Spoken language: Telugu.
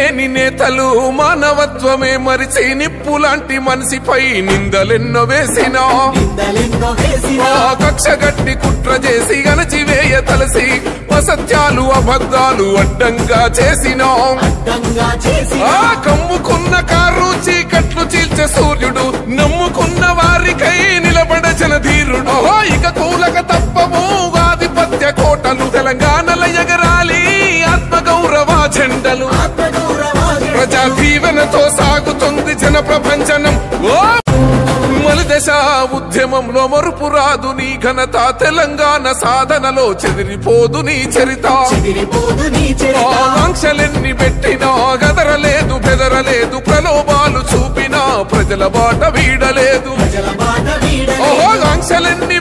లేని నేతలు మానవత్వమే మరిచి నిప్పులాంటి మనిషిపై నిందలెన్నో వేసినా కక్షగట్టి కుట్ర చేసి గణచివేయ తలసి అసత్యాలు అబద్ధాలు అడ్డంగా చేసినా కమ్ముకున్న కారు చీకట్లు చీల్చే సూర్యుడు నమ్ముకున్న వారికై నిలబడ జనధీరుడు ఇక కూలక తప్పము ఆధిపత్య కోటలు తెలంగాణల ఎగరాలి ఆత్మగౌరవ జెండలు ప్రజా దీవెనతో సాగుతుంది జన ప్రపంచనం మలిదశ ఉద్యమంలో మరుపు రాదు నీ ఘనత తెలంగాణ సాధనలో చెదిరిపోదు నీ చరిత ఆంక్షలెన్ని పెట్టినా గదరలేదు బెదరలేదు ప్రలోభాలు చూపినా ప్రజల బాట వీడలేదు ఆంక్షలెన్ని